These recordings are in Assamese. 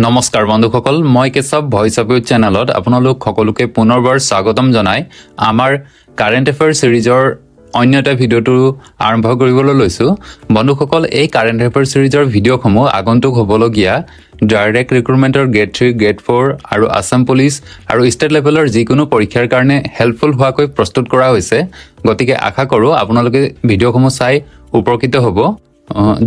নমস্কাৰ বন্ধুসকল মই কেশৱ ভয়েস অফ ইউথ চেনেলত আপোনালোক সকলোকে পুনৰবাৰ স্বাগতম জনাই আমাৰ কাৰেণ্ট এফেয়াৰ সিৰিজৰ অন্য এটা ভিডিঅটো আৰম্ভ কৰিবলৈ লৈছো বন্ধুসকল এই কাৰেণ্ট এফেয়াৰ সিৰিজৰ ভিডিঅসমূহ আগন্তুক হ'বলগীয়া ডাইৰেক্ট ৰিক্ৰুটমেন্টৰ গ্ৰেড 3 গ্ৰেড 4 আৰু আসাম পুলিচ আৰু ষ্টেট লেভেলৰ যিকোনো পৰীক্ষাৰ কাৰণে হেল্পফুল হোৱাকৈ প্ৰস্তুত কৰা হৈছে গতিকে আশা কৰো আপোনালোকে ভিডিঅসমূহ চাই উপকৃত হ'ব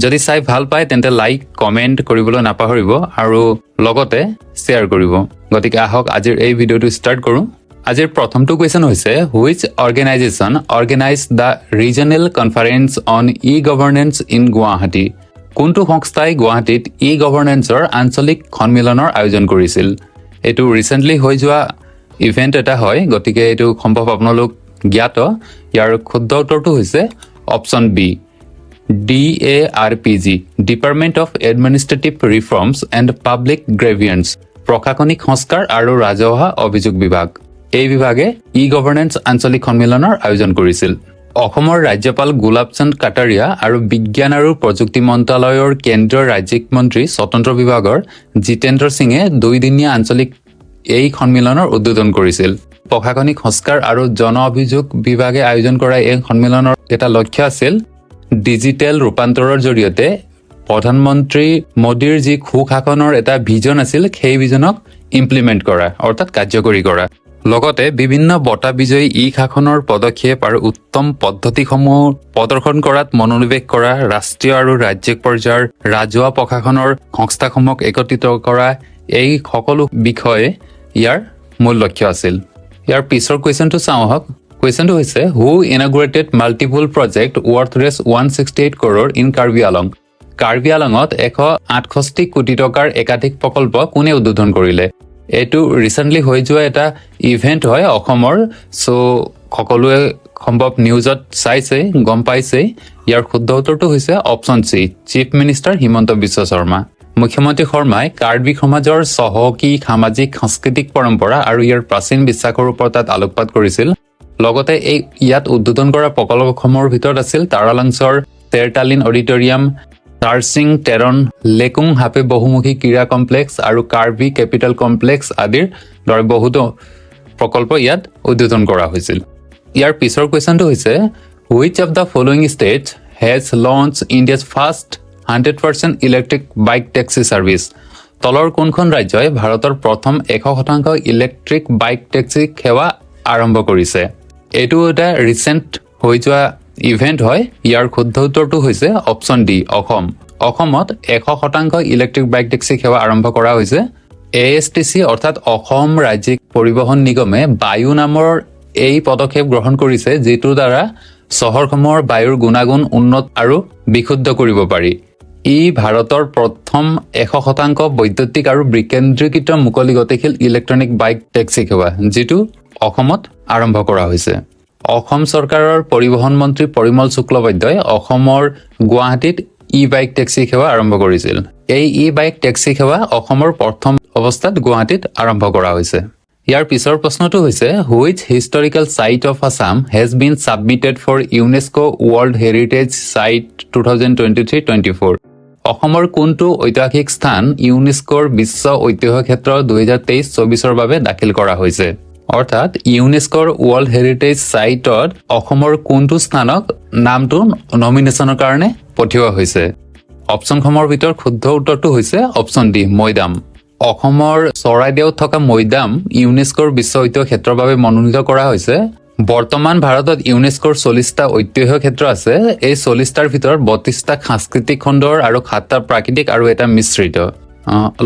যদি চাই ভাল পায় তেন্তে লাইক কমেন্ট কৰিবলৈ নাপাহৰিব আৰু লগতে শেয়াৰ কৰিব গতিকে আহক আজিৰ এই ভিডিঅটো ষ্টাৰ্ট কৰো আজিৰ প্ৰথমটো কোৱেশ্চন হৈছে which organization organize the regional conference on e governance in Guwahati কোনটো সংস্থাই গুৱাহাটীত ই গভৰ্নেন্সৰ আঞ্চলিক সন্মিলনৰ আয়োজন কৰিছিল এটো ৰিসেন্টলি হৈ যোৱা ইভেন্ট এটা হয় গতিকে এটো সম্ভৱ আপোনালোক জ্ঞাত ইয়াৰ শুদ্ধ উত্তৰটো হৈছে option B DARPG department of administrative reforms and public grievances প্ৰশাসনিক সংস্কাৰ আৰু ৰাজহুৱা অভিযোগ বিভাগ এই বিভাগে ই গভৰ্নেন্স আঞ্চলিক সন্মিলনৰ আয়োজন কৰিছিল অসমৰ ৰাজ্যপাল গোলাপচন্দ কাটাৰিয়া আৰু বিজ্ঞান আৰু প্ৰযুক্তি মন্ত্ৰালয়ৰ কেন্দ্ৰীয় ৰাজ্যিক মন্ত্ৰী স্বতন্ত্ৰ বিভাগৰ জিতেন্দ্ৰ সিঙে দুইদিনীয়া আঞ্চলিক এই সন্মিলনৰ উদ্বোধন কৰিছিল প্ৰশাসনিক সংস্কাৰ আৰু জন অভিযোগ বিভাগে আয়োজন কৰা এই সন্মিলনৰ এটা লক্ষ্য আছিল ডিজিটেল ৰূপান্তৰৰ জৰিয়তে প্ৰধানমন্ত্ৰী মোদীৰ যি সুশাসনৰ এটা ভিজন আছিল সেই ভিজনক ইমপ্লিমেন্ট কৰা অৰ্থাৎ কাৰ্যকৰী কৰা লগতে বিভিন্ন বঁটা বিজয়ী ই শাসনৰ পদক্ষেপ আৰু উত্তম পদ্ধতিসমূহ প্ৰদৰ্শন কৰাত মনোনিৱেশ কৰা ৰাষ্ট্ৰীয় আৰু ৰাজ্যিক পৰ্যায়ৰ ৰাজহুৱা প্ৰশাসনৰ সংস্থাসমূহক একত্ৰিত কৰা এই সকলো বিষয়ে ইয়াৰ মূল লক্ষ্য আছিল ইয়াৰ পিছৰ কুৱেশ্যনটো চাওঁ আহক কুৱেশ্যনটো হৈছে who inaugurated multiple project worth Rs 168 crore in Karbi আলঙত 168 কোটি টকাৰ একাধিক প্ৰকল্প কোনে উদ্বোধন কৰিলে এটো ৰিসেন্টলি হৈ যোৱা এটা ইভেন্ট হয় অসমৰ সো সকলোৱে সম্ভৱ নিউজত চাইছে গম পাইছে ইয়াৰ শুদ্ধ উত্তৰটো হৈছে option C chief minister Himanta Biswa Sarma মুখ্যমন্ত্ৰী শৰ্মাই কাৰ্বি সমাজৰ চহকী সামাজিক সাংস্কৃতিক পৰম্পৰা আৰু ইয়াৰ প্ৰাচীন বিশ্বাসৰ ওপৰত আলোকপাত কৰিছিল লগতে এই ইয়াত উদ্বোধন কৰা প্ৰকল্পসমূহৰ ভিতৰত আছিল তাৰালাংছৰ তেৰটালিন অডিটৰিয়াম টাৰ্চিং টেৰন লেকুং হাপে বহুমুখী ক্ৰীড়া কমপ্লেক্স আৰু কাৰ্বি কেপিটেল কমপ্লেক্স আদিৰ দৰে বহুতো প্ৰকল্প ইয়াত উদ্বোধন কৰা হৈছিল ইয়াৰ পিছৰ কুৱেশ্যনটো হৈছে which of the following states has launch India's first 100% electric bike taxi service তলৰ কোনখন ৰাজ্যই ভাৰতৰ প্ৰথম 100% ইলেক্ট্ৰিক বাইক টেক্সি সেৱা আৰম্ভ কৰিছে এটো এটা ৰিসেন্ট হৈ যোৱা ইভেন্ট হয় ইয়াৰ শুদ্ধ উত্তৰটো হৈছে অপচন ডি অসমত 100% ইলেক্ট্ৰিক বাইক টেক্সি সেৱা আৰম্ভ কৰা হৈছে ASTC অৰ্থাৎ অসম ৰাজ্যিক পৰিবহণ নিগমে বায়ু নামৰ এই পদক্ষেপ গ্ৰহণ কৰিছে যেটোৰ দ্বাৰা চহৰসমূহৰ বায়ুৰ গুণাগুণ উন্নত আৰু বিশুদ্ধ কৰিব পাৰি ই ভাৰতৰ প্ৰথম 100% বৈদ্যুতিক আৰু বিকেন্দ্ৰীকৃত মুকলি গতিশীল ইলেক্ট্ৰনিক বাইক টেক্সি সেৱা যেটো অসমত আৰম্ভ কৰা হৈছে অসম চৰকাৰৰ পৰিবহণ মন্ত্ৰী পৰিমল শুক্লবৈদ্যই অসমৰ গুৱাহাটীত ই বাইক টেক্সি সেৱা আৰম্ভ কৰিছিল এই ই বাইক টেক্সি সেৱা অসমৰ প্ৰথম অৱস্থাত গুৱাহাটীত আৰম্ভ কৰা হৈছে ইয়াৰ পিছৰ প্ৰশ্নটো হৈছে which historical site of Assam has been submitted for UNESCO world heritage site 2023-24 অসমৰ কোনটো ঐতিহাসিক স্থান ইউনেস্কোৰ বিশ্ব ঐতিহ্য ক্ষেত্ৰ 2023-24 বাবে দাখিল কৰা হৈছে অৰ্থাৎ ইউনেস্কোৰ ৱৰ্ল্ড হেৰিটেজ সাইটত অসমৰ কোনটো স্থানক নামটো নমিনেশ্যনৰ কাৰণে পঠিওৱা হৈছে অপচনসমূহৰ ভিতৰত শুদ্ধ উত্তৰটো হৈছে অপচন ডি মৈদাম অসমৰ চৰাইদেউত থকা মৈদাম ইউনেস্কোৰ বিশ্ব ঐতিহ্য ক্ষেত্ৰৰ বাবে মনোনীত কৰা হৈছে বৰ্তমান ভাৰতত ইউনেস্কোৰ 40টা ঐতিহ্য ক্ষেত্ৰ আছে এই 40টাৰ ভিতৰত 32টা সাংস্কৃতিক খণ্ডৰ আৰু 7টা প্ৰাকৃতিক আৰু এটা মিশ্ৰিত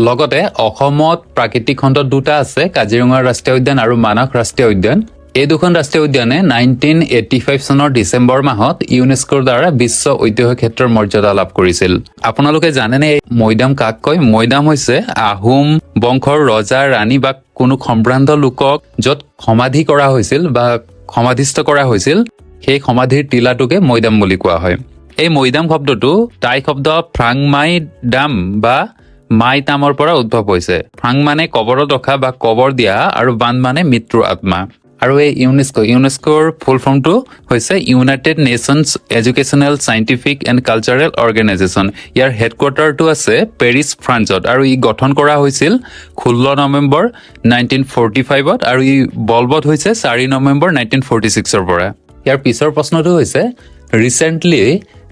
লগতে অসমত প্ৰাকৃতিক খণ্ড দুটা আছে কাজিৰঙা ৰাষ্ট্ৰীয় উদ্যান আৰু মানস ৰাষ্ট্ৰীয় উদ্যান এই দুখন ৰাষ্ট্ৰীয় উদ্যানে 1985 চনৰ ডিসেম্বৰ মাহত ইউনেস্কোৰ দ্বাৰা বিশ্ব ঐতিহ্য ক্ষেত্ৰৰ মৰ্যাদা লাভ কৰিছিল আপোনালোকে জানেনে এই মৈদাম কাক কয় মৈদাম হৈছে আহোম বংশৰ ৰজা ৰাণী বা কোনো সম্ভ্ৰান্ত লোকক য'ত সমাধি কৰা হৈছিল বা সমাধিস্থ কৰা হৈছিল সেই সমাধিৰ টিলাটোকে মৈদাম বুলি কোৱা হয় এই মৈদাম শব্দটো টাই শব্দ ফ্ৰাংমাই দাম বা মাই তামৰ পৰা উদ্ভৱ হৈছে ফ্ৰাং মানে কবৰত ৰখা বা কবৰ দিয়া আৰু বান মানে মৃত্যুৰ আত্মা আৰু এই ইউনেস্কোৰ ফুল ফৰ্মটো হৈছে United Nations Educational Scientific and Cultural Organization. ইয়াৰ হেডকোৱাৰ্টাৰটো আছে পেৰিছ, ফ্ৰান্সত, আৰু ই গঠন কৰা হৈছিল 16 নৱেম্বৰ 1945 আৰু ই বলবৎ হৈছে 4 নৱেম্বৰ 1946 পৰা। ইয়াৰ পিছৰ প্ৰশ্নটো হৈছে recently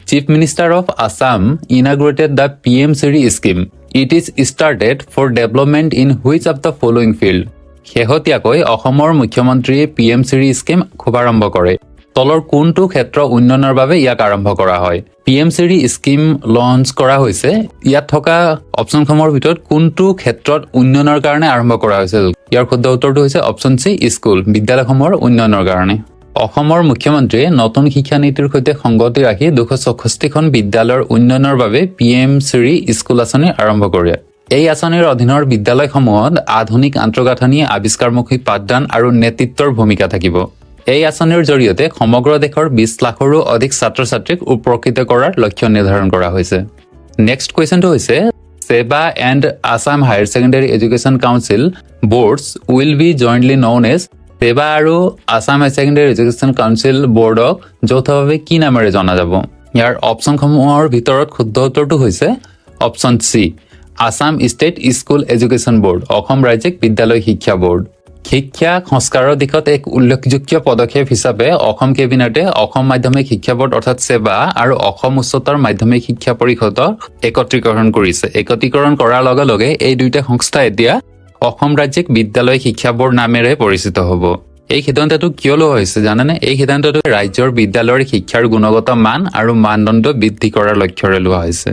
chief minister of Assam inaugurated the PM Shri scheme. It is started for development in which of the following field. শেহতীয়াকৈ অসমৰ মুখ্যমন্ত্ৰীয়ে PM Shri স্কিম শুভাৰম্ভ কৰে। তলৰ কোনটো ক্ষেত্ৰ উন্নয়নৰ বাবে ইয়াক আৰম্ভ কৰা হয়? PM Shri স্কিম লঞ্চ কৰা হৈছে, ইয়াত থকা অপশ্যনসমূহৰ ভিতৰত কোনটো ক্ষেত্ৰত উন্নয়নৰ কাৰণে আৰম্ভ কৰা হৈছিল? ইয়াৰ শুদ্ধ উত্তৰটো হৈছে অপশ্যন চি, স্কুল, বিদ্যালয়সমূহৰ উন্নয়নৰ কাৰণে। অসমৰ মুখ্যমন্ত্ৰীয়ে নতুন শিক্ষানীতিৰ সৈতে সংগতি ৰাখি 264খন বিদ্যালয়ৰ উন্নয়নৰ বাবে PM Shri স্কুল আঁচনি আৰম্ভ কৰে। এই আঁচনিৰ অধীনৰ বিদ্যালয়সমূহত আধুনিক আন্তঃগাঁথনি, আৱিষ্কাৰমুখী পাঠদান আৰু নেতৃত্বৰ ভূমিকা থাকিব। এই আঁচনিৰ জৰিয়তে সমগ্ৰ দেশৰ 20 লাখৰো অধিক ছাত্ৰ ছাত্ৰীক উপকৃত কৰাৰ লক্ষ্য নিৰ্ধাৰণ কৰা হৈছে। নেক্সট কুৱেশ্যনটো হৈছে SEBA and Assam higher secondary education council boards will be jointly known as. SEBA আৰু Assam higher secondary education council বৰ্ডক যৌথভাৱে কি নামেৰে জনা যাব? ইয়াৰ অপশ্যনসমূহৰ ভিতৰত শুদ্ধ উত্তৰটো হৈছে option C, Assam state school education board, Assam ৰাজ্যিক বিদ্যালয় শিক্ষা বৰ্ড। শিক্ষা সংস্কাৰৰ দিশত এক উল্লেখযোগ্য পদক্ষেপ হিচাপে অসম কেবিনেটে অসম মাধ্যমিক শিক্ষা বৰ্ড অৰ্থাৎ ছেবা আৰু অসম উচ্চতৰ মাধ্যমিক শিক্ষা পৰিষদক একত্ৰীকৰণ কৰিছে। একত্ৰীকৰণ কৰাৰ লগে লগে এই দুয়োটা সংস্থা এতিয়া অসম ৰাজ্যিক বিদ্যালয় শিক্ষা বৰ্ড নামেৰে পৰিচিত হ'ব। এই সিদ্ধান্তটো কিয় লোৱা হৈছে জানেনে? এই সিদ্ধান্তটো ৰাজ্যৰ বিদ্যালয়ৰ শিক্ষাৰ গুণগত মান আৰু মানদণ্ড বৃদ্ধি কৰাৰ লক্ষ্যৰে লোৱা হৈছে।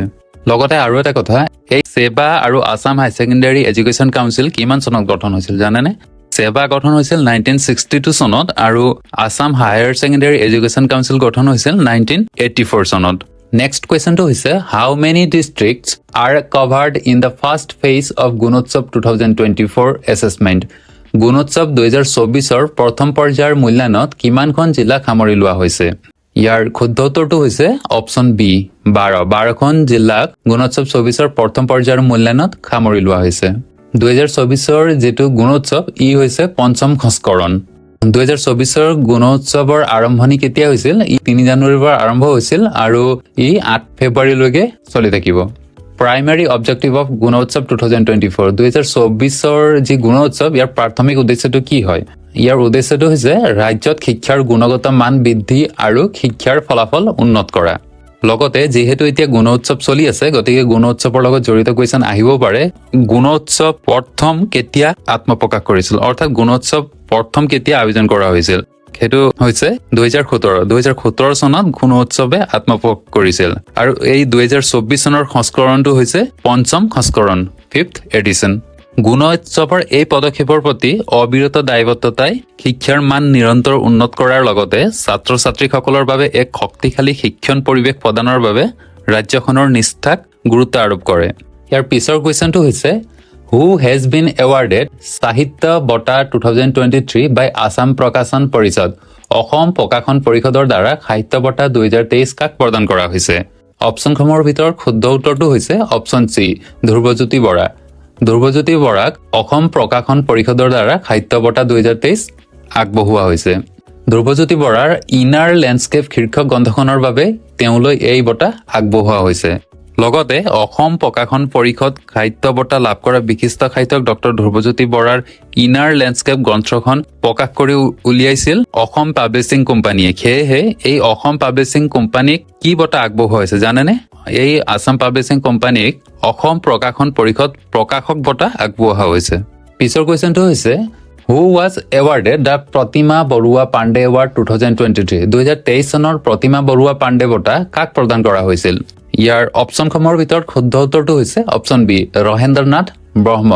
লগতে আৰু এটা কথা, এই ছেবা আৰু Assam higher secondary education council কিমান চনত গঠন হৈছিল জানেনে? ছেবা গঠন হৈছিল 1962 চনত আৰু Assam higher secondary education council গঠন হৈছিল 1984 চনত। নেক্সট কুৱেশ্যনটো হৈছে how many districts are covered in the first phase of Gunotsav 2024 assessment. Gunotsav 2024ৰ প্ৰথম পৰ্যায়ৰ মূল্যায়নত কিমানখন জিলাক সামৰি লোৱা হৈছে? ইয়াৰ শুদ্ধ উত্তৰটো হৈছে অপশ্যন বি, 12খন জিলাক গুণোৎসৱ 24ৰ প্ৰথম পৰ্যায়ৰ মূল্যায়নত সামৰি লোৱা হৈছে। 2024ৰ যিটো গুণোৎসৱ ই হৈছে পঞ্চম সংস্কৰণ। 2024ৰ গুণোৎসৱৰ আৰম্ভণি কেতিয়া হৈছিল? ই 3 জানুৱাৰীৰ পৰা আৰম্ভ হৈছিল আৰু ই 8 ফেব্ৰুৱাৰীলৈকে চলি থাকিব। প্ৰাইমেৰী অবজেক্টিভ অফ গুণোৎসৱ 2024, 2024ৰ যি গুণোৎসৱ ইয়াৰ প্ৰাথমিক উদ্দেশ্যটো কি হয়? ইয়াৰ উদ্দেশ্যটো হৈছে ৰাজ্যত শিক্ষাৰ গুণগত মান বৃদ্ধি আৰু শিক্ষাৰ ফলাফল উন্নত কৰা। লগতে যিহেতু এতিয়া গুণোৎসৱ চলি আছে, গতিকে গুণোৎসৱৰ লগত জড়িত কুৱেশ্যন আহিব পাৰে। গুণোৎসৱ প্ৰথম কেতিয়া আত্মপ্ৰকাশ কৰিছিল, অৰ্থাৎ গুণোৎসৱ প্ৰথম কেতিয়া আয়োজন কৰা হৈছিল? সেইটো হৈছে 2017 চনত গুণোৎসৱে আত্মপ্ৰকাশ কৰিছিল আৰু এই 2024 চনৰ সংস্কৰণটো হৈছে পঞ্চম সংস্কৰণ, 5th এডিশ্যন। গুণোৎসৱৰ এই পদক্ষেপৰ প্ৰতি অবিৰত দায়বদ্ধতাই শিক্ষাৰ মান নিৰন্তৰ উন্নত কৰাৰ লগতে ছাত্ৰ ছাত্ৰীসকলৰ বাবে এক শক্তিশালী শিক্ষণ পৰিৱেশ প্ৰদানৰ বাবে ৰাজ্যখনৰ নিষ্ঠাক গুৰুত্ব আৰোপ কৰে। ইয়াৰ পিছৰ কুৱেশ্যনটো হৈছে হু হেজ বিন এৱাৰ্ডেড সাহিত্য বঁটা 2023 বাই আছাম প্ৰকাশন পৰিষদ। অসম প্ৰকাশন পৰিষদৰ দ্বাৰা সাহিত্য বঁটা 2023 কাক প্ৰদান কৰা হৈছে? অপশ্যনসমূহৰ ভিতৰত শুদ্ধ উত্তৰটো হৈছে অপশ্যন চি, ধ্ৰুৱজ্যোতি বৰা। ধ্ৰুৱজ্যোতি বৰাক অসম প্ৰকাশন পৰিষদৰ দ্বাৰা সাহিত্য বঁটা 2023 আগবঢ়োৱা হৈছে। ধ্ৰুৱজ্যোতি বৰাৰ ইনাৰ লেণ্ডস্কেপ শীৰ্ষক গ্ৰন্থখনৰ বাবে তেওঁলৈ এই বঁটা আগবঢ়োৱা হৈছে। লগতে অসম প্ৰকাশন পৰিষদ সাহিত্য বঁটা লাভ কৰা বিশিষ্ট সাহিত্যক ডক্টৰ ধ্ৰুৱজ্যোতি বৰাৰ ইনাৰ লেণ্ডস্কেপ গ্ৰন্থখন প্ৰকাশ কৰি উলিয়াইছিল অসম পাব্লিছিং কোম্পানীয়ে। সেয়েহে এই অসম পাব্লিছিং কোম্পানীক কি বঁটা আগবঢ়োৱা হৈছে জানেনে? এই আছাম পাব্লিছিং কোম্পানীক অসম প্ৰকাশন পৰিষদ প্ৰকাশক বঁটা আগবঢ়োৱা হৈছে। পিছৰ কুৱেশ্যনটো হৈছে who was awarded the Pratima Barua Pandey award 2023। 2023 চনৰ প্ৰতিমা বৰুৱা পাণ্ডে বঁটা কাক প্ৰদান কৰা হৈছিল? ইয়াৰ অপশ্যনসমূহৰ ভিতৰত শুদ্ধ উত্তৰটো হৈছে অপশ্যন বি, ৰহেন্দ্ৰনাথ ব্ৰহ্ম।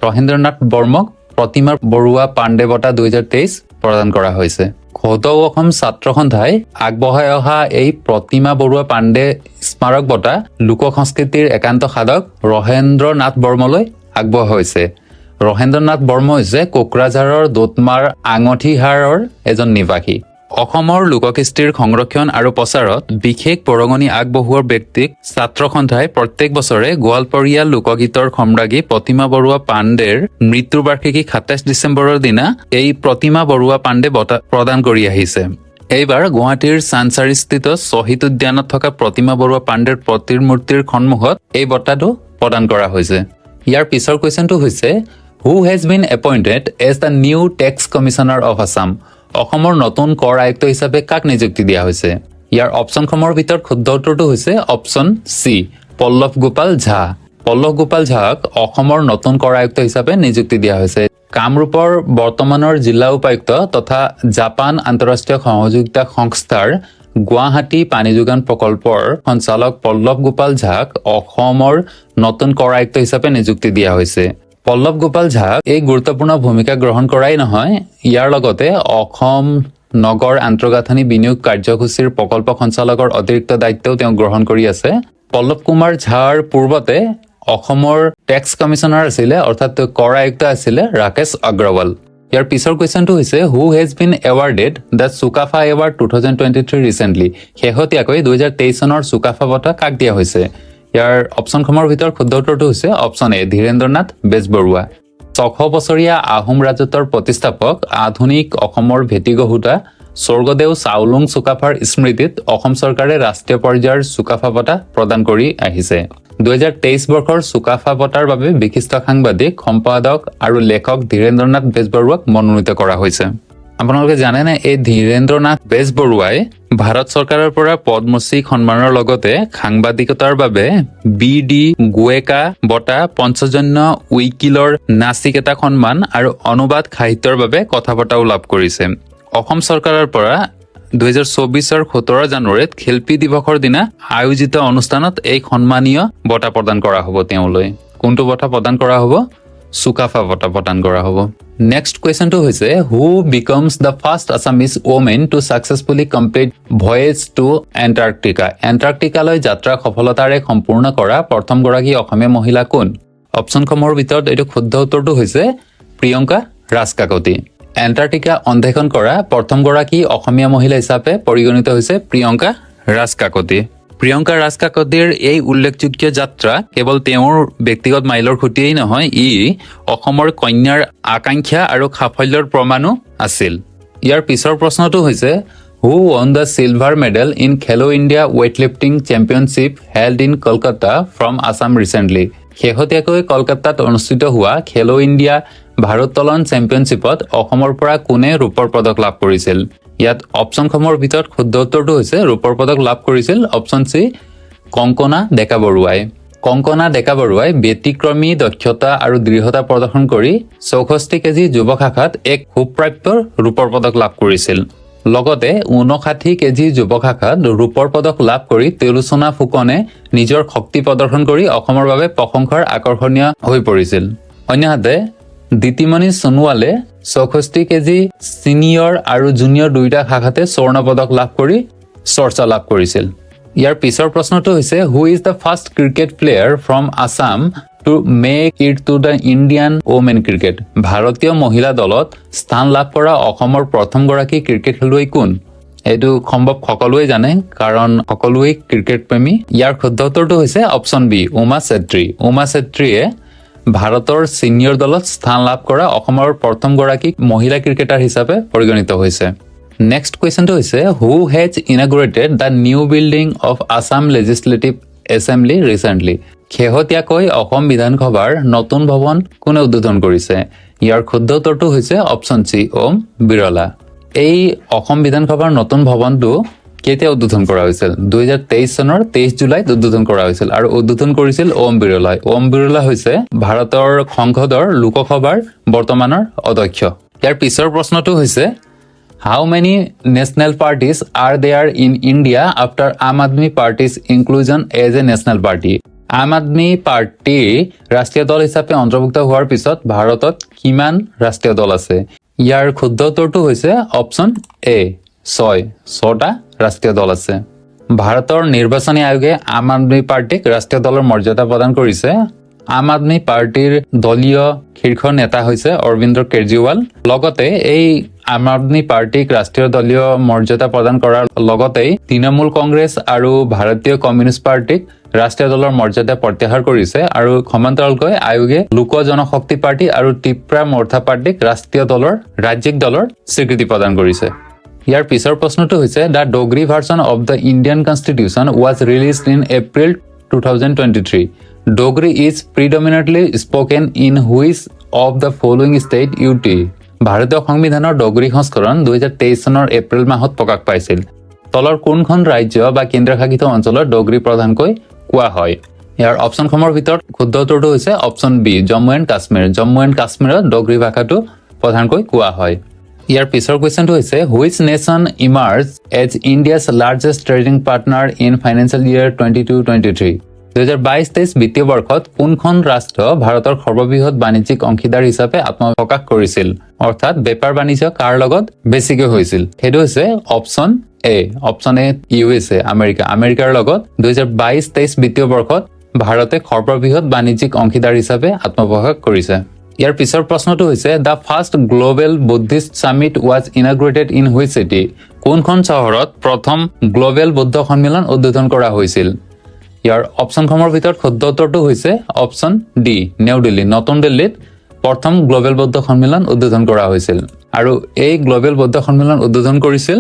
ৰহেন্দ্ৰনাথ বৰ্মক প্ৰতিমা বৰুৱা পাণ্ডে বঁটা 2023 প্ৰদান কৰা হৈছে। সদৌ অসম ছাত্ৰ সন্থাই আগবঢ়াই অহা এই প্ৰতিমা বৰুৱা পাণ্ডে স্মাৰক বঁটা লোক সংস্কৃতিৰ একান্ত সাধক ৰহেন্দ্ৰনাথ বৰ্মলৈ আগবঢ়োৱা হৈছে। ৰহেন্দ্ৰনাথ বৰ্ম হৈছে কোকৰাঝাৰৰ দোতমাৰ আঙঠিহাৰৰ এজন নিবাসী। অসমৰ লোককৃষ্টিৰ সংৰক্ষণ আৰু প্ৰচাৰত বিশেষ বৰঙণি আগবঢ়োৱা ব্যক্তিক ছাত্ৰ সন্থাই প্ৰত্যেক বছৰে গোৱালপৰীয়া লোকগীতৰ সম্ৰাজ্ঞী প্ৰতিমা বৰুৱা পাণ্ডেৰ মৃত্যুৰ বাৰ্ষিকী ২৭ ডিচেম্বৰৰ দিনা এই প্ৰতিমা বৰুৱা পাণ্ডে বঁটা প্ৰদান কৰি আহিছে। এইবাৰ গুৱাহাটীৰ চানচাৰিস্থিত শ্বহীদ উদ্যানত থকা প্ৰতিমা বৰুৱা পাণ্ডেৰ প্ৰতিমূৰ্তিৰ সন্মুখত এই বঁটাটো প্ৰদান কৰা হৈছে। ইয়াৰ পিছৰ কুৱেশ্যনটো হৈছে who has been appointed as the new tax commissioner of Assam. অসমৰ নতুন কৰ আয়ুক্ত হিচাপে কাক নিযুক্তি দিয়া হৈছে? ইয়াৰ অপশ্যনসমূহৰ ভিতৰত শুদ্ধ উত্তৰটো হৈছে অপশ্যন চি, পল্লৱ গোপাল ঝা। পল্লৱ গোপাল ঝাক অসমৰ নতুন কৰ আয়ুক্ত হিচাপে নিযুক্তি দিয়া হৈছে। কামৰূপৰ বৰ্তমানৰ জিলা উপায়ুক্ত তথা জাপান আন্তঃৰাষ্ট্ৰীয় সহযোগিতা সংস্থাৰ গুৱাহাটী পানী যোগান প্ৰকল্পৰ সঞ্চালক পল্লৱ গোপাল ঝাক অসমৰ নতুন কৰ আয়ুক্ত হিচাপে নিযুক্তি দিয়া হৈছে। পল্লৱ গোপাল ঝাক এই গুৰুত্বপূৰ্ণ ভূমিকা গ্ৰহণ কৰাই নহয়, ইয়াৰ লগতে অসম নগৰ আন্তঃগাঁথনি বিনিয়োগ কাৰ্যসূচীৰ প্ৰকল্প সঞ্চালকৰ অতিৰিক্ত দায়িত্বও তেওঁ গ্ৰহণ কৰি আছে। পল্লৱ কুমাৰ ঝাৰ পূৰ্বতে অসমৰ টেক্স কমিশ্যনাৰ আছিলে, অৰ্থাৎ কৰ আয়ুক্ত আছিলে ৰাকেশ অগ্ৰৱাল। ইয়াৰ পিছৰ কুৱেশ্যনটো হৈছে who has been awarded the Sukaphaa award 2023 recently. শেহতীয়াকৈ 2023 চনৰ চুকাফা বঁটা কাক দিয়া হৈছে? ইয়াৰ অপশ্যনসমূহৰ ভিতৰত শুদ্ধ উত্তৰটো হৈছে অপশ্যন এ, ধীৰেন্দ্ৰনাথ বেজবৰুৱা। ৬০০ বছৰীয়া আহোম ৰাজত্বৰ প্ৰতিষ্ঠাপক আধুনিক অসমৰ ভেটি গঢ়োতা স্বৰ্গদেউ চাওলুং চুকাফাৰ স্মৃতিত অসম চৰকাৰে ৰাষ্ট্ৰীয় পৰ্যায়ৰ চুকাফা বঁটা প্ৰদান কৰি আহিছে। 2023 বৰ্ষৰ চুকাফা বঁটাৰ বাবে বিশিষ্ট সাংবাদিক, সম্পাদক আৰু লেখক ধীৰেন্দ্ৰনাথ বেজবৰুৱাক মনোনীত কৰা হৈছে। আপোনালোকে জানেনে এই ধীৰেন্দ্ৰনাথ বেজবৰুৱাই ভাৰত চৰকাৰৰ পৰা পদ্মশ্ৰী সন্মানৰ লগতে সাংবাদিকতাৰ বাবে BD গোৱেকা বঁটা, পঞ্চজন্য উইকিলৰ নাচিকেতা সন্মান আৰু অনুবাদ সাহিত্যৰ বাবে কথা বঁটাও লাভ কৰিছে। অসম চৰকাৰৰ পৰা 2024 17 জানুৱাৰীত শিল্পী দিৱসৰ দিনা আয়োজিত অনুষ্ঠানত এই সন্মানীয় বঁটা প্ৰদান কৰা হ'ব তেওঁলৈ। কোনটো বঁটা প্ৰদান কৰা হ'ব? চুকাফা বঁটা প্ৰদান কৰা হ'ব। নেক্সট কুৱেশ্যনটো হৈছে who becomes the first Assamese women to successfully complete voyage to Antarctica. এণ্টাৰ্কটিকালৈ যাত্ৰা সফলতাৰে সম্পূৰ্ণ কৰা প্ৰথমগৰাকী অসমীয়া মহিলা কোন? অপশ্যনসমূহৰ ভিতৰত এইটো শুদ্ধ উত্তৰটো হৈছে প্ৰিয়ংকা ৰাজকাকতি। এণ্টাৰ্কটিকা অন্বেষণ কৰা প্ৰথমগৰাকী অসমীয়া মহিলা হিচাপে পৰিগণিত হৈছে প্ৰিয়ংকা ৰাজকাকতি। প্ৰিয়ংকা ৰাজকাকতিৰ এই উল্লেখযোগ্য যাত্ৰা কেৱল তেওঁৰ ব্যক্তিগত মাইলৰ খুঁটিয়েই নহয়, ই অসমৰ কন্যাৰ আকাংক্ষা আৰু সাফল্যৰ প্ৰমাণো আছিল। ইয়াৰ পিছৰ প্ৰশ্নটো হৈছে who won the silver medal in Khelo India weightlifting championship held in Kolkata from Assam recently. শেহতীয়াকৈ কলকাতাত অনুষ্ঠিত হোৱা খেলো ইণ্ডিয়া ভাৰোত্তোলন চেম্পিয়নশ্বিপত অসমৰ পৰা কোনে ৰূপৰ পদক লাভ কৰিছিল? ইয়াত অপশ্যনসমূহৰ ভিতৰত শুদ্ধ উত্তৰটো হৈছে ৰূপৰ পদক লাভ কৰিছিল অপশ্যন চি, কংকনা ডেকা বৰুৱাই। কংকনা ডেকা বৰুৱাই ব্যতিক্ৰমী দক্ষতা আৰু দৃঢ়তা প্ৰদৰ্শন কৰি 64 কেজি যুৱ শাখাত এক সুপ্ৰাপ্য ৰূপৰ পদক লাভ কৰিছিল। লগতে 59 কেজি যুৱ শাখাত ৰূপৰ পদক লাভ কৰি তেলুচনা ফুকনে নিজৰ শক্তি প্ৰদৰ্শন কৰি অসমৰ বাবে প্ৰশংসাৰ আকৰ্ষণীয় হৈ পৰিছিল। অন্যহাতে দিতিমণি সোণোৱালে 64 কেজি ছিনিয়ৰ আৰু জুনিয়ৰ দুয়োটা শাখাতে স্বৰ্ণ পদক লাভ কৰি চৰ্চা লাভ কৰিছিল। ইয়াৰ পিছৰ প্ৰশ্নটো হৈছে who is the first cricket player from Assam to make it to the Indian women cricket. ভাৰতীয় মহিলা দলত স্থান লাভ কৰা অসমৰ প্ৰথমগৰাকী ক্ৰিকেট খেলুৱৈ কোন? এইটো সম্ভৱ সকলোৱে জানে, কাৰণ সকলোৱে ক্ৰিকেট প্ৰেমী। ইয়াৰ শুদ্ধ উত্তৰটো হৈছে অপশ্যন বি, উমা চেত্ৰী। উমা চেত্ৰীয়ে ভাৰতৰ ছিনিয়ৰ দলত স্থান লাভ কৰা অসমৰ প্ৰথমগৰাকী মহিলা ক্ৰিকেটাৰ হিচাপে পৰিগণিত হৈছে। নেক্সট কুৱেশ্যনটো হৈছে who has inaugurated the new building of Assam legislative assembly recently. শেহতীয়াকৈ অসম বিধানসভাৰ নতুন ভৱন কোনে উদ্বোধন কৰিছে? ইয়াৰ শুদ্ধ উত্তৰটো হৈছে অপশ্যন চি, ওম বিৰলা। এই অসম বিধানসভাৰ নতুন ভৱনটো কেতিয়া উদ্বোধন কৰা হৈছিল? 2023 চনৰ 23 জুলাইত উদ্বোধন কৰা হৈছিল আৰু উদ্বোধন কৰিছিল ওম বিৰলাই। ওম বিৰলা হৈছে ভাৰতৰ সংসদৰ লোকসভাৰ বৰ্তমানৰ অধ্যক্ষ। ইয়াৰ পিছৰ প্ৰশ্নটো হৈছে how many national parties are there in India after Aam Aadmi party's inclusion as a national party. Aam Aadmi party ৰাষ্ট্ৰীয় দল হিচাপে অন্তৰ্ভুক্ত হোৱাৰ পিছত ভাৰতত কিমান ৰাষ্ট্ৰীয় দল আছে? ইয়াৰ শুদ্ধ উত্তৰটো হৈছে অপশ্যন এ, 6টা ৰাষ্ট্ৰীয় দল আছে। ভাৰতৰ নিৰ্বাচনী আয়োগে আম আদমি পাৰ্টিক ৰাষ্ট্ৰীয় দলৰ মৰ্যাদা প্ৰদান কৰিছে আম আদমি পাৰ্টিৰ দলীয় শীৰ্ষ নেতা হৈছে অৰবিন্দ কেজৰিৱাল। লগতে এই আম আদমি পাৰ্টিক ৰাষ্ট্ৰীয় দলীয় মৰ্যাদা প্ৰদান কৰাৰ লগতেই তৃণমূল কংগ্ৰেছ আৰু ভাৰতীয় কমিউনিষ্ট পাৰ্টিক ৰাষ্ট্ৰীয় দলৰ মৰ্যাদা প্ৰত্যাহাৰ কৰিছে আৰু সমান্তৰালকৈ আয়োগে লোক জনশক্তি পাৰ্টি আৰু ত্ৰিপুৰা মৰ্চা পাৰ্টিক ৰাজ্যিক দলৰ স্বীকৃতি প্ৰদান কৰিছে। ইয়াৰ পিছৰ প্ৰশ্নটো হৈছে the Dogri version of the Indian constitution was released in April 2023. Dogri is predominantly spoken in which of the following state UT? ভাৰতীয় সংবিধানৰ ডগৰী সংস্কৰণ 2023 চনৰ এপ্ৰিল মাহত প্ৰকাশ পাইছিল। তলৰ কোনখন ৰাজ্য বা কেন্দ্ৰশাসিত অঞ্চলত ডগৰী প্ৰধানকৈ কোৱা হয়? ইয়াৰ অপশ্যনসমূহৰ ভিতৰত শুদ্ধ উত্তৰটো হৈছে option B, Jammu and Kashmir. Jammu and কাশ্মীৰত ডগৰী ভাষাটো প্ৰধানকৈ কোৱা হয়। ইয়াৰ পিছৰ কুৱেশ্যনটো হৈছে which nation emerge as India's largest trading partner in financial year 22-23? 2022-23 বিত্তীয় বৰ্ষত কোনখন ৰাষ্ট্ৰ ভাৰতৰ সৰ্ববৃহৎ বাণিজ্যিক অংশীদাৰ হিচাপে আত্মপ্ৰকাশ কৰিছিল? অৰ্থাৎ বেপাৰ বাণিজ্য কাৰ লগত বেছিকৈ হৈছিল? সেইটো হৈছে option A. Option A USA, আমেৰিকাৰ লগত 2022-23 বিত্তীয় বৰ্ষত ভাৰতে সৰ্ববৃহৎ বাণিজ্যিক অংশীদাৰ হিচাপে আত্মপ্ৰকাশ কৰিছে। ইয়াৰ পিছৰ প্ৰশ্নটো হৈছে the first global Buddhist summit was inaugurated in which city? কোনখন চহৰত প্ৰথম গ্ল'বেল বৌদ্ধ সন্মিলন উদ্বোধন কৰা হৈছিল? ইয়াৰ অপশ্যনসমূহৰ ভিতৰত শুদ্ধ উত্তৰটো হৈছে অপশ্যন ডি, নিউ দিল্লী। নতুন দিল্লীত প্ৰথম গ্ল'বেল বৌদ্ধ সন্মিলন উদ্বোধন কৰা হৈছিল আৰু এই গ্ল'বেল বৌদ্ধ সন্মিলন উদ্বোধন কৰিছিল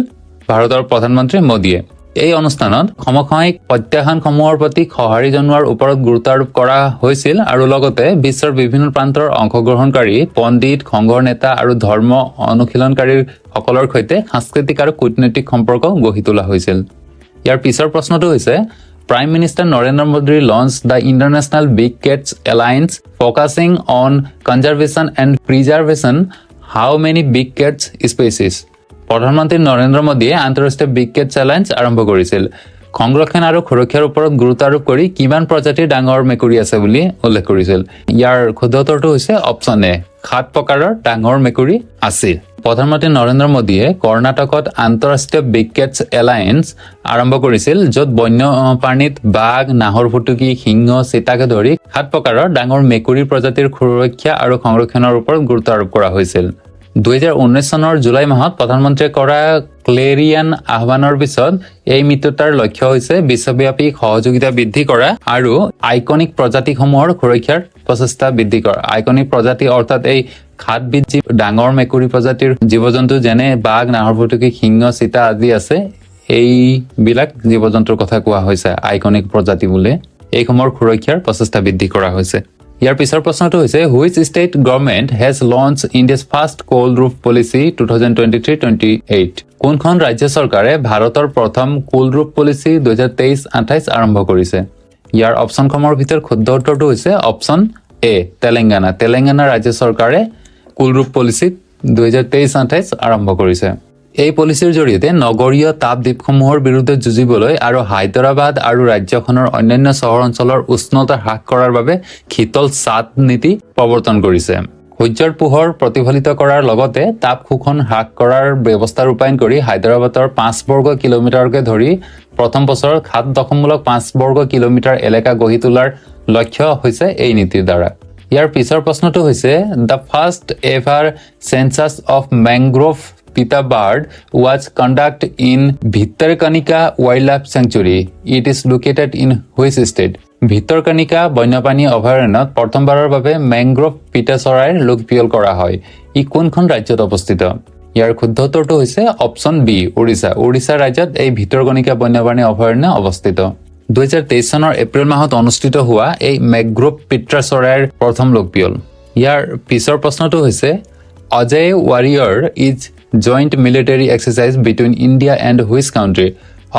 ভাৰতৰ প্ৰধানমন্ত্ৰী মোদীয়ে। এই অনুষ্ঠানত সমসাময়িক প্ৰত্যাহ্বানসমূহৰ প্ৰতি সঁহাৰি জনোৱাৰ ওপৰত গুৰুত্ব আৰোপ কৰা হৈছিল আৰু লগতে বিশ্বৰ বিভিন্ন প্ৰান্তৰ অংশগ্ৰহণকাৰী পণ্ডিত, সংঘৰ নেতা আৰু ধৰ্ম অনুশীলনকাৰীৰ সকলৰ সৈতে সাংস্কৃতিক আৰু কূটনৈতিক সম্পৰ্ক গঢ়ি তোলা হৈছিল। ইয়াৰ পিছৰ প্ৰশ্নটো হৈছে Prime Minister Narendra Modi launched the International Big Cats Alliance focusing on conservation and preservation. How many big cats species? প্ৰধানমন্ত্ৰী নৰেন্দ্ৰ মোদীয়ে আন্তঃৰাষ্ট্ৰীয় বিগ কেটছ এলায়েন্স আৰম্ভ কৰিছিল। সংৰক্ষণ আৰু সুৰক্ষাৰ ওপৰত গুৰুত্ব আৰোপ কৰি কিমান প্ৰজাতিৰ ডাঙৰ মেকুৰী আছে বুলি উল্লেখ কৰিছিল? ইয়াৰ শুদ্ধ উত্তৰটো হৈছে অপশ্যন এ, 7 প্ৰকাৰৰ ডাঙৰ মেকুৰী আছে। প্ৰধানমন্ত্ৰী নৰেন্দ্ৰ মোদীয়ে কৰ্ণাটকত আন্তঃৰাষ্ট্ৰীয় বিগ কেটছ এলায়েন্স আৰম্ভ কৰিছিল, য'ত বন্যপ্ৰাণীত বাঘ, নাহৰ ফুটুকী, সিংহ, চিতাকে ধৰি 7 প্ৰকাৰৰ ডাঙৰ মেকুৰীৰ প্ৰজাতিৰ সুৰক্ষা আৰু সংৰক্ষণৰ ওপৰত গুৰুত্ব আৰোপ কৰা হৈছিল। 2019 চনৰ জুলাই মাহত প্ৰধানমন্ত্ৰীয়ে কৰা ক্লেৰিয়ান আহ্বানৰ পিছত এই মিত্ৰতাৰ লক্ষ্য হৈছে বিশ্বব্যাপী সহযোগিতা বৃদ্ধি কৰা আৰু আইকনিক প্ৰজাতিসমূহৰ সুৰক্ষাৰ প্ৰচেষ্টা বৃদ্ধি কৰা। আইকনিক প্ৰজাতি অৰ্থাৎ এই 7বিধ ডাঙৰ মেকুৰী প্ৰজাতিৰ জীৱ-জন্তু যেনে বাঘ, নাহৰ ফুটুকী, সিংহ, চিতা আদি আছে, এইবিলাক জীৱ-জন্তুৰ কথা কোৱা হৈছে আইকনিক প্ৰজাতি বোলে। এইসমূহৰ সুৰক্ষাৰ প্ৰচেষ্টা বৃদ্ধি কৰা হৈছে। ইয়াৰ পিছৰ প্ৰশ্নটো হৈছে which state government has launch India's first cool roof policy 2023-28? কোনখন ৰাজ্য চৰকাৰে ভাৰতৰ প্ৰথম কোল ৰুফ পলিচি 2023-28 আৰম্ভ কৰিছে? ইয়াৰ অপশ্যনসমূহৰ ভিতৰত শুদ্ধ উত্তৰটো হৈছে অপশ্যন এ, তেলেংগানা। তেলেংগানা ৰাজ্য চৰকাৰে কোল ৰুফ পলিচি 2023-28 আৰম্ভ কৰিছে। এই পলিচিৰ জৰিয়তে নগৰীয় তাপ দ্বীপসমূহৰ বিৰুদ্ধে যুঁজিবলৈ আৰু হায়দৰাবাদ আৰু ৰাজ্যখনৰ অন্যান্য চহৰ অঞ্চলৰ উষ্ণতা হ্ৰাস কৰাৰ বাবে শীতল ছাদ নীতি প্ৰৱৰ্তন কৰিছে। সূৰ্যৰ পোহৰ প্ৰতিফলিত কৰাৰ লগতে তাপ শোষণ হ্ৰাস কৰাৰ ব্যৱস্থা ৰূপায়ণ কৰি হায়দৰাবাদৰ 5 বৰ্গ কিলোমিটাৰকে ধৰি প্ৰথম বছৰত 7.5 বৰ্গ কিলোমিটাৰ এলেকা গঢ়ি তোলাৰ লক্ষ্য হৈছে এই নীতিৰ দ্বাৰা। ইয়াৰ পিছৰ প্ৰশ্নটো হৈছে the first ever census of mangrove pitta bird was conducted in Bhitarkanika wildlife sanctuary. It is located in which state? Bhitarkanika বন্যপ্ৰাণী অভয়াৰণ্যত প্ৰথমবাৰৰ বাবে মেংগ্ৰোভ পিটা চৰাইৰ লোকপিয়ল কৰা হয়। ই কোনখন ৰাজ্যত অৱস্থিত? ইয়াৰ শুদ্ধ উত্তৰটো হৈছে অপশ্যন বি, উৰিষ্যা। উৰিষ্যা ৰাজ্যত এই ভিতৰকণিকা বন্যপ্ৰাণী অভয়াৰণ্য অৱস্থিত। 2023 চনৰ এপ্ৰিল মাহত অনুষ্ঠিত হোৱা এই মেংগ্ৰোভ পিটা চৰাইৰ প্ৰথম লোকপিয়ল। ইয়াৰ পিছৰ প্ৰশ্নটো হৈছে Ajeya warrior is joint military exercise between India and which country?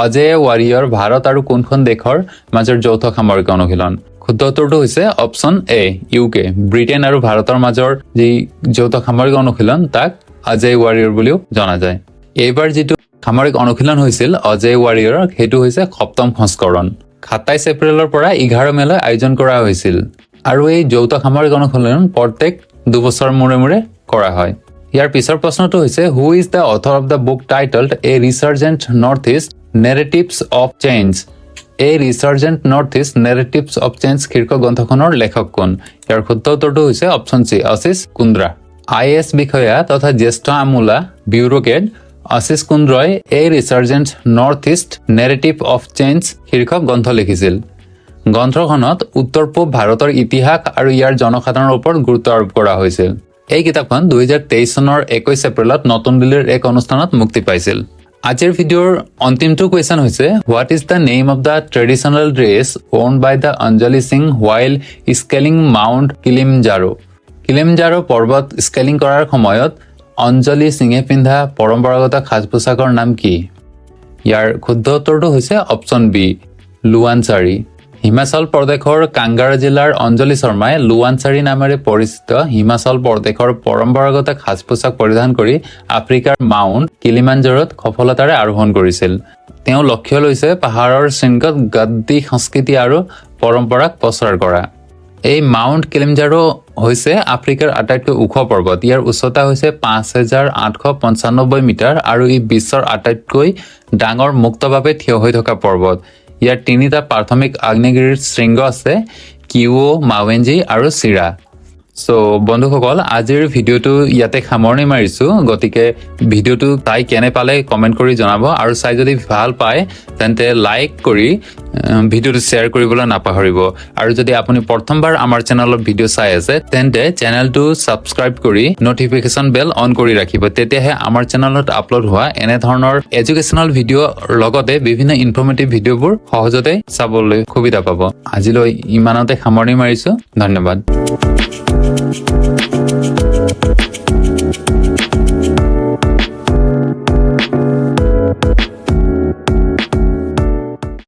Ajeya warrior Bharat আৰু কোনখন দেশৰ মাজৰ যৌথ সামৰিক অনুশীলন? শুদ্ধ উত্তৰটো হৈছে অপশ্যন এ, UK। ব্ৰিটেইন আৰু ভাৰতৰ মাজৰ যি যৌথ সামৰিক অনুশীলন তাক অজয় ৱাৰিয়ৰ বুলিও জনা যায়। এইবাৰ যিটো সামৰিক অনুশীলন হৈছিল অজয় ৱাৰিয়ৰ, সেইটো হৈছে 7ম সংস্কৰণ। 27 এপ্ৰিলৰ পৰা 11 মেলৈ আয়োজন কৰা হৈছিল আৰু এই যৌথ সামৰিক অনুশীলন প্ৰত্যেক 2 বছৰ মূৰে মূৰে কৰা হয়। ইয়াৰ পিছৰ প্ৰশ্নটো হৈছে who is the author of the book titled a resurgent north east narratives of change? A Resurgent Northeast Narratives of Change শীৰ্ষক গ্ৰন্থখনৰ লেখক কোন? ইয়াৰ শুদ্ধ উত্তৰটো হৈছে অপশ্যন চি আশিষ কুন্দ্ৰা। IAS বিষয়া তথা জ্যেষ্ঠ আমোলা ব্যুৰোক্ৰেট আশিষ কুন্দ্ৰাই A Resurgent Northeast Narrative of Change শীৰ্ষক গ্ৰন্থ লিখিছিল। গ্ৰন্থখনত উত্তৰ পূব ভাৰতৰ ইতিহাস আৰু ইয়াৰ জনসাধাৰণৰ ওপৰত গুৰুত্ব আৰোপ কৰা হৈছিল। এই কিতাপখন 2023 চনৰ 21 এপ্ৰিলত নতুন দিল্লীৰ এক অনুষ্ঠানত মুক্তি পাইছিল। আজিৰ ভিডিঅ'ৰ অন্তিমটো কুৱেশ্যন হৈছে what is the name of the traditional dress worn by the Anjali Singh while scaling mount Kilimanjaro? Kilimanjaro পৰ্বত স্কেলিং কৰাৰ সময়ত অঞ্জলি সিঙে পিন্ধা পৰম্পৰাগত সাজ পোছাকৰ নাম কি? ইয়াৰ শুদ্ধ উত্তৰটো হৈছে অপশ্যন বি লুৱানচাৰী। হিমাচল প্ৰদেশৰ কাংগাৰ জিলাৰ অঞ্জলি শৰ্মাই লুৱানচাৰী নামেৰে পৰিচিত হিমাচল প্ৰদেশৰ পৰম্পৰাগত সাজ পোছাক পৰিধান কৰি আফ্ৰিকাৰ মাউণ্ট কিলিমাঞ্জাৰোত সফলতাৰে আৰোহণ কৰিছিল। তেওঁ লক্ষ্য লৈছে পাহাৰৰ শৃংগত গাদ্দী সংস্কৃতি আৰু পৰম্পৰাক প্ৰচাৰ কৰা। এই মাউণ্ট কিলিমাঞ্জাৰো হৈছে আফ্ৰিকাৰ আটাইতকৈ ওখ পৰ্বত। ইয়াৰ উচ্চতা হৈছে 5,895 মিটাৰ আৰু ই বিশ্বৰ আটাইতকৈ ডাঙৰ মুক্তভাৱে থিয় হৈ থকা পৰ্বত। ইয়াৰ তিনিটা প্ৰাথমিক আগ্নেয়গিৰিৰ শৃংগ আছে, কিউ, মাৱেঞ্জি আৰু চিৰা। সো বন্ধুসকল, আজিৰ ভিডিঅ'টো ইয়াতে সামৰণি মাৰিছোঁ। গতিকে ভিডিঅ'টো চাই কেনে পালে কমেণ্ট কৰি জনাব আৰু চাই যদি ভাল পায় তেন্তে লাইক কৰি ভিডিঅ'টো শ্বেয়াৰ কৰিবলৈ নাপাহৰিব। আৰু যদি আপুনি প্ৰথমবাৰ আমাৰ চেনেলত ভিডিঅ' চাই আছে তেন্তে চেনেলটো ছাবস্ক্ৰাইব কৰি নটিফিকেশ্যন বেল অন কৰি ৰাখিব। তেতিয়াহে আমাৰ চেনেলত আপলোড হোৱা এনেধৰণৰ এডুকেশ্যনেল ভিডিঅ' লগতে বিভিন্ন ইনফৰ্মেটিভ ভিডিঅ'বোৰ সহজতে চাবলৈ সুবিধা পাব। আজিলৈ ইমানতে সামৰণি মাৰিছোঁ। ধন্যবাদ।